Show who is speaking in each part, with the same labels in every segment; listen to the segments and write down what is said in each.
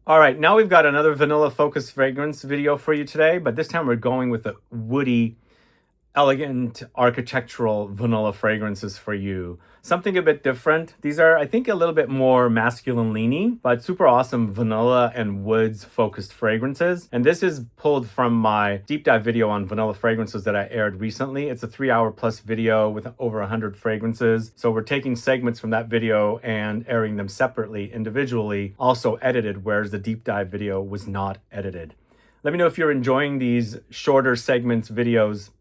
Speaker 1: All right, now we've got another vanilla focused fragrance video for you today, but this time we're going with a woody, elegant, architectural vanilla fragrances for you. Something a bit different. These are, I think, a little bit more masculine leaning, but super awesome vanilla and woods focused fragrances. And this is pulled from my deep dive video on vanilla fragrances that I aired recently. It's a 3-hour plus video with over 100 fragrances. So we're taking segments from that video and airing them separately, individually, also edited, whereas the deep dive video was not edited. Let me know if you're enjoying these shorter segments videos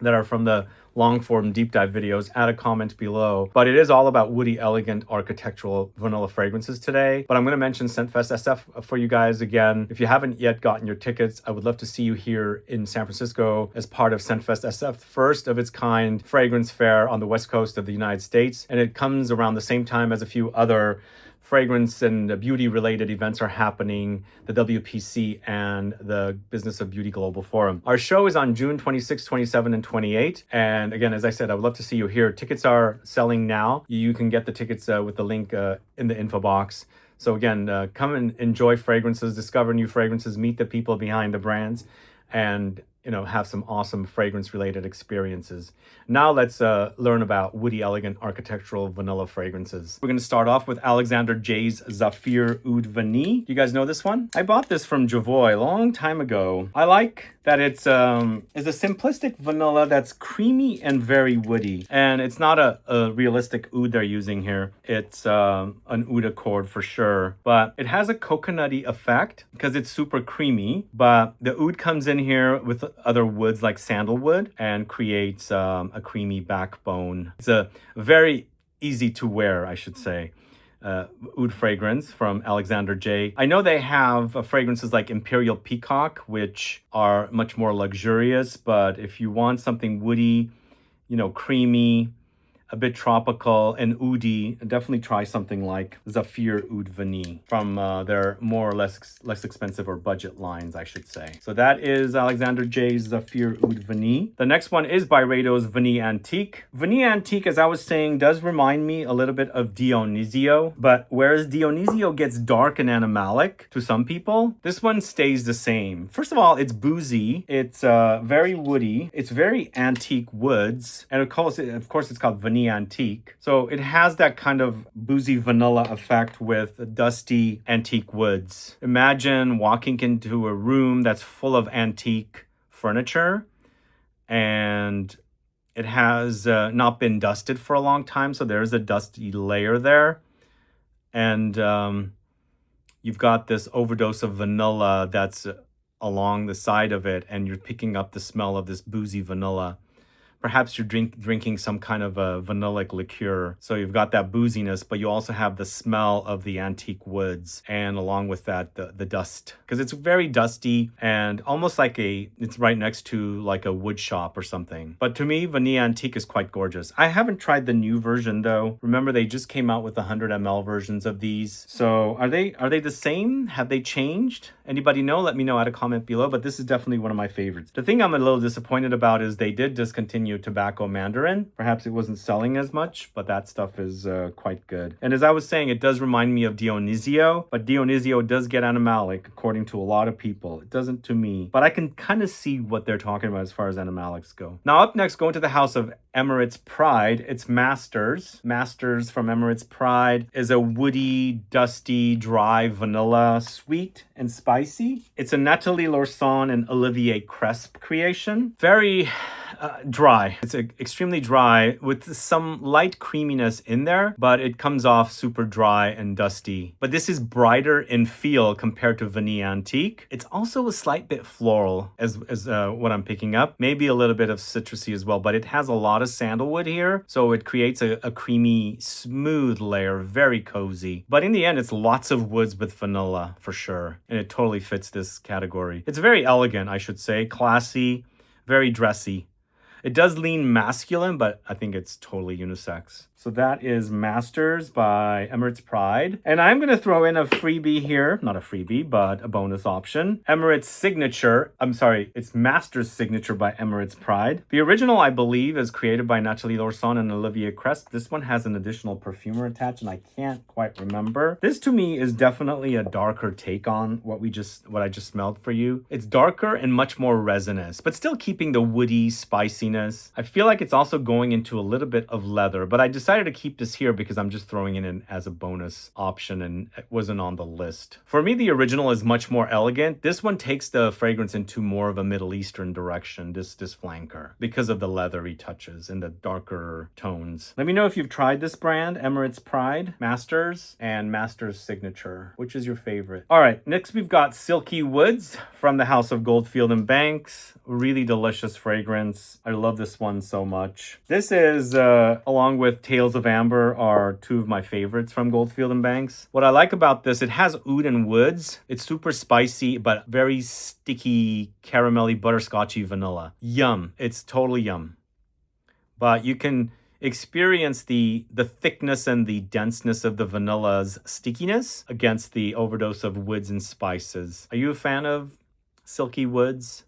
Speaker 1: that are from the long form deep dive videos. Add a comment below. But it is all about woody, elegant, architectural vanilla fragrances today. But I'm going to mention Scentfest SF for you guys again. If you haven't yet gotten your tickets, I would love to see you here in San Francisco as part of Scentfest SF, first of its kind fragrance fair on the West Coast of the United States. And it comes around the same time as a few other fragrance and beauty related events are happening, the WPC and the Business of Beauty Global Forum. Our show is on June 26, 27, and 28. And again, as I said, I would love to see you here. Tickets are selling now. You can get the tickets with the link in the info box. So again, come and enjoy fragrances, discover new fragrances, meet the people behind the brands, and have some awesome fragrance-related experiences. Now let's learn about woody, elegant, architectural vanilla fragrances. We're going to start off with Alexandre J's Zafeer Oud Vanille. You guys know this one? I bought this from Javoy a long time ago. I like that it's a simplistic vanilla that's creamy and very woody. And it's not a realistic oud they're using here. It's an oud accord for sure. But it has a coconutty effect because it's super creamy. But the oud comes in here with other woods like sandalwood and creates a creamy backbone. It's a very easy to wear, I should say, oud fragrance from Alexandre J. I know they have fragrances like Imperial Peacock, which are much more luxurious, but if you want something woody, creamy, a bit tropical and oudi, definitely try something like Zafeer Oud Vanille from their more or less expensive or budget lines, I should say. So that is Alexandre J's Zafeer Oud Vanille. The next one is Byredo's Vanille Antique. Vanille Antique, as I was saying, does remind me a little bit of Dionisio, but whereas Dionisio gets dark and animalic to some people, this one stays the same. First of all, it's boozy, it's very woody, it's very antique woods, and of course it's called Vanille Antique. So it has that kind of boozy vanilla effect with dusty antique woods. Imagine walking into a room that's full of antique furniture and it has not been dusted for a long time. So there's a dusty layer there. And you've got this overdose of vanilla that's along the side of it, and you're picking up the smell of this boozy vanilla. Perhaps you're drinking some kind of a vanillic liqueur. So you've got that booziness, but you also have the smell of the antique woods. And along with that, the dust. Because it's very dusty and almost like it's right next to like a wood shop or something. But to me, Vanille Antique is quite gorgeous. I haven't tried the new version though. Remember, they just came out with 100 ml versions of these. So are they the same? Have they changed? Anybody know? Let me know. Add a comment below. But this is definitely one of my favorites. The thing I'm a little disappointed about is they did discontinue tobacco mandarin. Perhaps it wasn't selling as much, but that stuff is quite good. And as I was saying, it does remind me of Dionisio, but Dionisio does get animalic according to a lot of people. It doesn't to me, but I can kind of see what they're talking about as far as animalics go. Now up next, going to the house of Emirates Pride, it's Masters. Masters from Emirates Pride is a woody, dusty, dry vanilla, sweet and spicy. It's a Nathalie Lorson and Olivier Cresp creation. Very dry. It's extremely dry with some light creaminess in there, but it comes off super dry and dusty. But this is brighter in feel compared to Vanille Antique. It's also a slight bit floral as what I'm picking up. Maybe a little bit of citrusy as well, but it has a lot of sandalwood here. So it creates a creamy, smooth layer, very cozy. But in the end, it's lots of woods with vanilla for sure. And it totally fits this category. It's very elegant, I should say, classy, very dressy. It does lean masculine, but I think it's totally unisex. So that is Masters by Emirates Pride. And I'm going to throw in a freebie here. Not a freebie, but a bonus option. Emirates Signature. I'm sorry, it's Masters Signature by Emirates Pride. The original, I believe, is created by Nathalie Lorson and Olivier Crest. This one has an additional perfumer attached, and I can't quite remember. This, to me, is definitely a darker take on what I just smelled for you. It's darker and much more resinous, but still keeping the woody spiciness. I feel like it's also going into a little bit of leather, but I decided to keep this here because I'm just throwing it in as a bonus option and it wasn't on the list. For me, the original is much more elegant. This one takes the fragrance into more of a Middle Eastern direction, this flanker, because of the leathery touches and the darker tones. Let me know if you've tried this brand, Emirates Pride, Masters, and Masters Signature. Which is your favorite? All right, next we've got Silky Woods from the house of Goldfield and Banks. Really delicious fragrance. I love this one so much. This is, along with Tales of Amber, are two of my favorites from Goldfield and Banks. What I like about this, it has oud and woods. It's super spicy, but very sticky, caramelly, butterscotchy vanilla. Yum. It's totally yum. But you can experience the thickness and the denseness of the vanilla's stickiness against the overdose of woods and spices. Are you a fan of Silky Woods?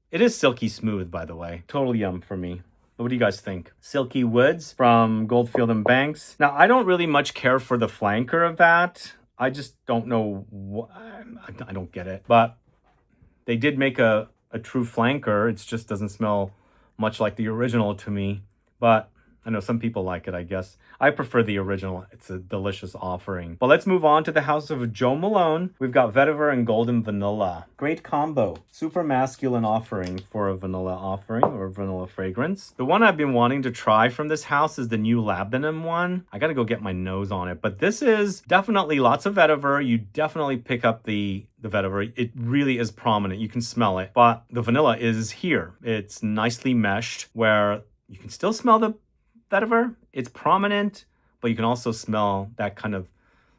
Speaker 1: It is silky smooth, by the way. Total yum for me. What do you guys think? Silky Woods from Goldfield and Banks. Now, I don't really much care for the flanker of that. I just don't know. I don't get it. But they did make a true flanker. It just doesn't smell much like the original to me. But I know some people like it, I guess. I prefer the original. It's a delicious offering. But let's move on to the house of Joe Malone. We've got Vetiver and Golden Vanilla. Great combo. Super masculine offering for a vanilla offering or vanilla fragrance. The one I've been wanting to try from this house is the new Labanum one. I gotta go get my nose on it. But this is definitely lots of vetiver. You definitely pick up the vetiver. It really is prominent. You can smell it. But the vanilla is here. It's nicely meshed where you can still smell the vetiver. It's prominent, but you can also smell that kind of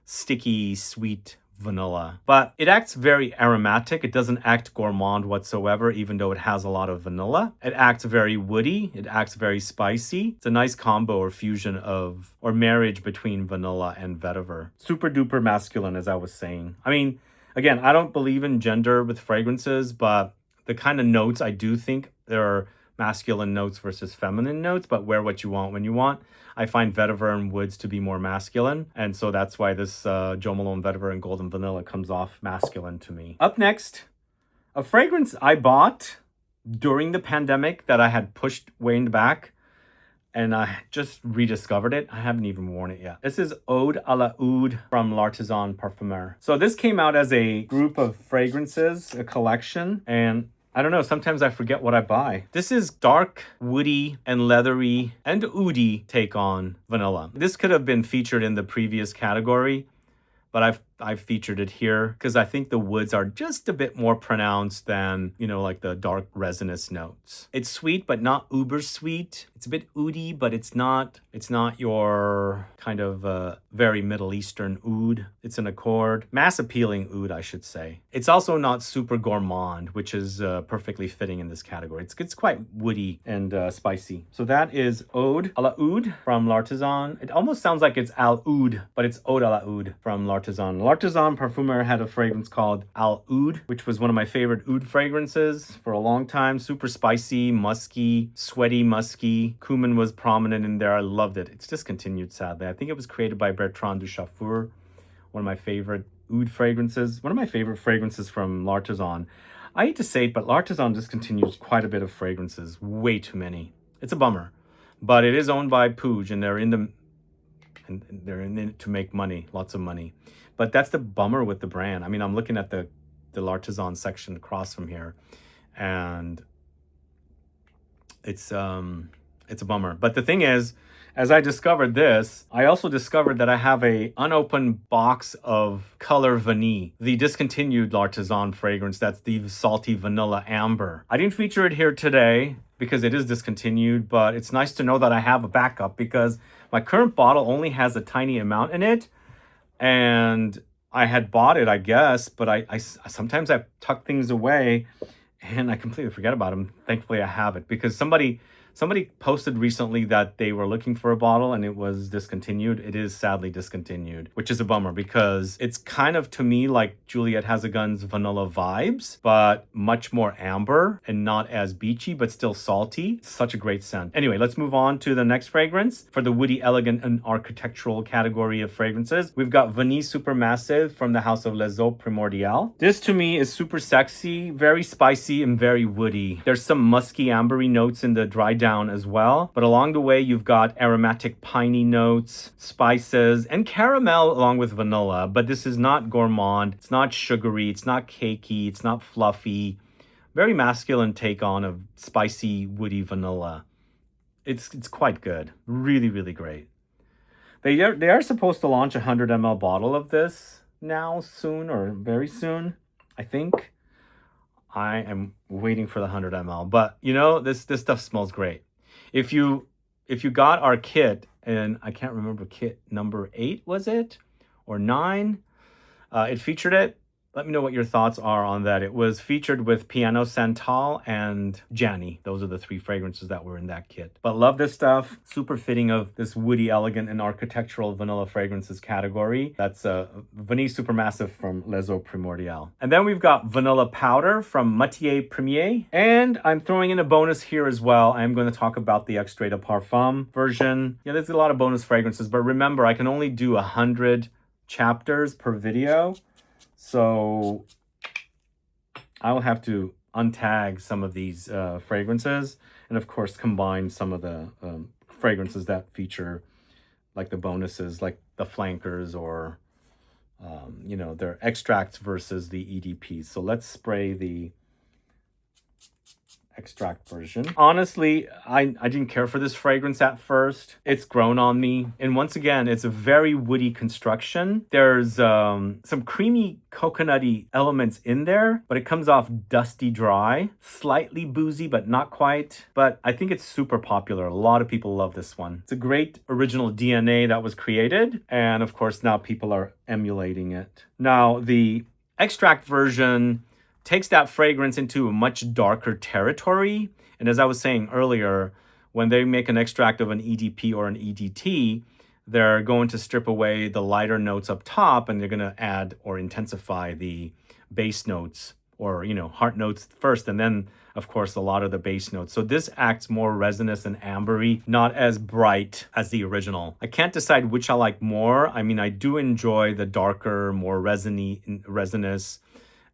Speaker 1: sticky, sweet vanilla. But it acts very aromatic. It doesn't act gourmand whatsoever, even though it has a lot of vanilla. It acts very woody. It acts very spicy. It's a nice combo or fusion of, or marriage between vanilla and vetiver. Super duper masculine, as I was saying. I mean, again, I don't believe in gender with fragrances, but the kind of notes I do think there are masculine notes versus feminine notes, but wear what you want when you want. I find vetiver and woods to be more masculine, and so that's why this Joe Malone Vetiver and Golden Vanilla comes off masculine to me. Up next, a fragrance I bought during the pandemic that I had pushed way in the back, and I just rediscovered it. I haven't even worn it yet. This is Eau à la Oud from L'Artisan Parfumeur. So this came out as a group of fragrances, a collection, and I don't know, sometimes I forget what I buy. This is dark, woody, and leathery, and oudy take on vanilla. This could have been featured in the previous category, but I've featured it here because I think the woods are just a bit more pronounced than, you know, like the dark resinous notes. It's sweet, but not uber sweet. It's a bit oudy, but it's not your kind of very Middle Eastern oud. It's an accord. Mass appealing oud, I should say. It's also not super gourmand, which is perfectly fitting in this category. It's quite woody and spicy. So that is Eau à la Oud from L'Artisan. It almost sounds like it's Al Oud, but it's Eau à la Oud from L'Artisan. L'Artisan Parfumeur had a fragrance called Al Oud, which was one of my favorite oud fragrances for a long time. Super spicy, musky, sweaty, musky. Cumin was prominent in there. I loved it. It's discontinued, sadly. I think it was created by Bertrand Duchaufour, one of my favorite oud fragrances. One of my favorite fragrances from L'Artisan. I hate to say it, but L'Artisan discontinues quite a bit of fragrances. Way too many. It's a bummer. But it is owned by Puig, and they're in it to make money, lots of money. But that's the bummer with the brand. I mean, I'm looking at the L'Artisan section across from here, and it's a bummer. But the thing is, as I discovered this, I also discovered that I have a unopened box of Color Vanille, the discontinued L'Artisan fragrance. That's the salty vanilla amber. I didn't feature it here today because it is discontinued, but it's nice to know that I have a backup because my current bottle only has a tiny amount in it, and I had bought it, I guess, but I sometimes I tuck things away and I completely forget about them. Thankfully, I have it because somebody Somebody posted recently that they were looking for a bottle and it was discontinued. It is sadly discontinued, which is a bummer because it's kind of, to me, like Juliette Has a Gun's vanilla vibes, but much more amber and not as beachy, but still salty. It's such a great scent. Anyway, let's move on to the next fragrance. For the woody, elegant, and architectural category of fragrances, we've got Vanille Supermassive from the house of Les Eaux Primordiales. This to me is super sexy, very spicy, and very woody. There's some musky, ambery notes in the dry down as well, but along the way, you've got aromatic, piney notes, spices, and caramel along with vanilla. But this is not gourmand, it's not sugary, it's not cakey, it's not fluffy. Very masculine take on of spicy, woody vanilla. It's quite good. Really, really great. They are supposed to launch a 100 ml bottle of this now, soon, or very soon, I think. I am waiting for the 100 ml, but you know, this stuff smells great. If you got our kit, and I can't remember, kit number 8 was it, or 9, it featured it. Let me know what your thoughts are on that. It was featured with Piano Santal and Gianni. Those are the 3 fragrances that were in that kit. But love this stuff. Super fitting of this woody, elegant, and architectural vanilla fragrances category. That's Vanille Supermassive from Les Eaux Primordiales. And then we've got Vanilla Powder from Matiere Premier. And I'm throwing in a bonus here as well. I'm going to talk about the Extrait de Parfum version. Yeah, there's a lot of bonus fragrances, but remember, I can only do 100 chapters per video. So I'll have to untag some of these fragrances and, of course, combine some of the fragrances that feature like the bonuses, like the flankers or, you know, their extracts versus the EDPs. So let's spray the extract version. Honestly, I didn't care for this fragrance at first. It's grown on me. And once again, it's a very woody construction. There's some creamy coconutty elements in there, but it comes off dusty dry, slightly boozy, but not quite. But I think it's super popular. A lot of people love this one. It's a great original DNA that was created. And of course, now people are emulating it. Now, the extract version takes that fragrance into a much darker territory. And as I was saying earlier, when they make an extract of an EDP or an EDT, they're going to strip away the lighter notes up top and they're going to add or intensify the base notes, or, you know, heart notes first, and then, of course, a lot of the base notes. So this acts more resinous and ambery, not as bright as the original. I can't decide which I like more. I mean, I do enjoy the darker, more resinous,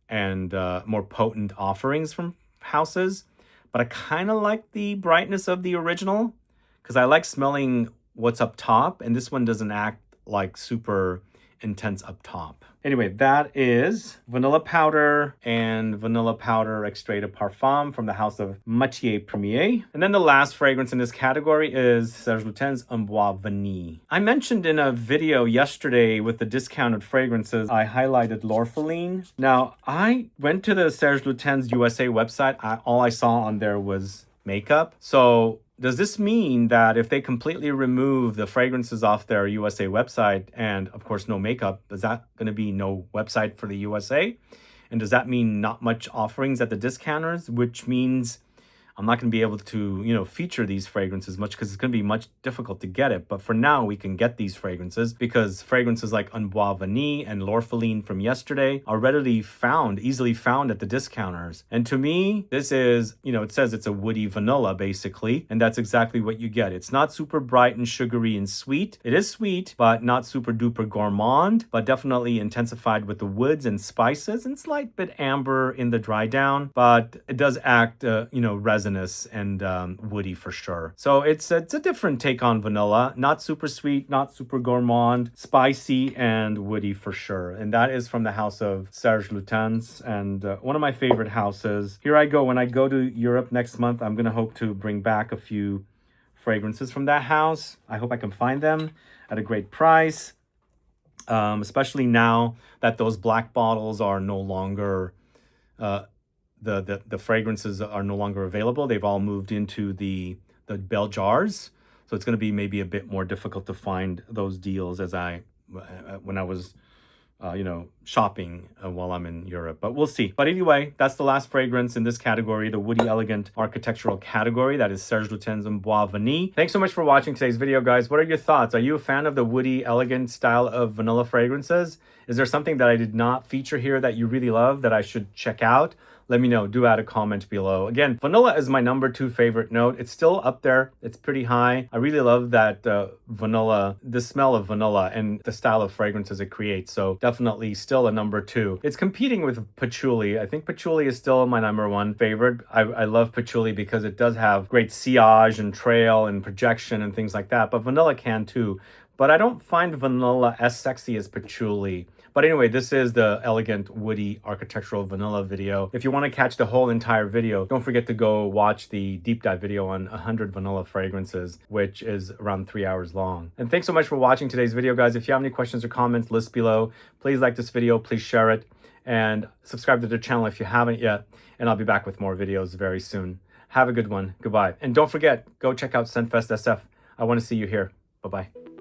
Speaker 1: and more potent offerings from houses, but I kind of like the brightness of the original because I like smelling what's up top, and this one doesn't act like super intense up top. Anyway, that is Vanilla Powder and Vanilla Powder Extrait de Parfum from the house of Matiere Premier. And then the last fragrance in this category is Serge Lutens Bois Vanille. I mentioned in a video yesterday with the discounted fragrances, I highlighted L'Orpheline. Now, I went to the Serge Lutens USA website. All I saw on there was makeup. So does this mean that if they completely remove the fragrances off their USA website and, of course, no makeup, is that going to be no website for the USA? And does that mean not much offerings at the discounters, which means I'm not going to be able to, you know, feature these fragrances much because it's going to be much difficult to get it. But for now, we can get these fragrances because fragrances like Bois Vanille and L'Orpheline from yesterday are readily found, easily found at the discounters. And to me, this is, you know, it says it's a woody vanilla basically, and that's exactly what you get. It's not super bright and sugary and sweet. It is sweet, but not super duper gourmand, but definitely intensified with the woods and spices and slight bit amber in the dry down, but it does act, you know, resinous and woody for sure. So it's a different take on vanilla. Not super sweet, not super gourmand, spicy and woody for sure. And that is from the house of Serge Lutens, and one of my favorite houses. Here I go. When I go to Europe next month, I'm going to hope to bring back a few fragrances from that house. I hope I can find them at a great price, especially now that those black bottles are no longer the fragrances are no longer available. They've all moved into the bell jars. So it's going to be maybe a bit more difficult to find those deals as when I was shopping while I'm in Europe, but we'll see. But anyway, that's the last fragrance in this category, the woody elegant architectural category. That is Serge, Lutens, and Bois Vanille. Thanks so much for watching today's video, guys. What are your thoughts? Are you a fan of the woody elegant style of vanilla fragrances? Is there something that I did not feature here that you really love that I should check out? Let me know. Do add a comment below. Again, vanilla is my #2 favorite note. It's still up there. It's pretty high. I really love that vanilla, the smell of vanilla and the style of fragrances it creates. So definitely still a #2. It's competing with patchouli. I think patchouli is still my #1 favorite. I love patchouli because it does have great sillage and trail and projection and things like that. But vanilla can too. But I don't find vanilla as sexy as patchouli. But anyway, this is the elegant, woody, architectural vanilla video. If you want to catch the whole entire video, don't forget to go watch the deep dive video on 100 vanilla fragrances, which is around 3 hours long. And thanks so much for watching today's video, guys. If you have any questions or comments, list below. Please like this video, please share it, and subscribe to the channel if you haven't yet. And I'll be back with more videos very soon. Have a good one. Goodbye. And don't forget, go check out Scentfest SF. I want to see you here. Bye-bye.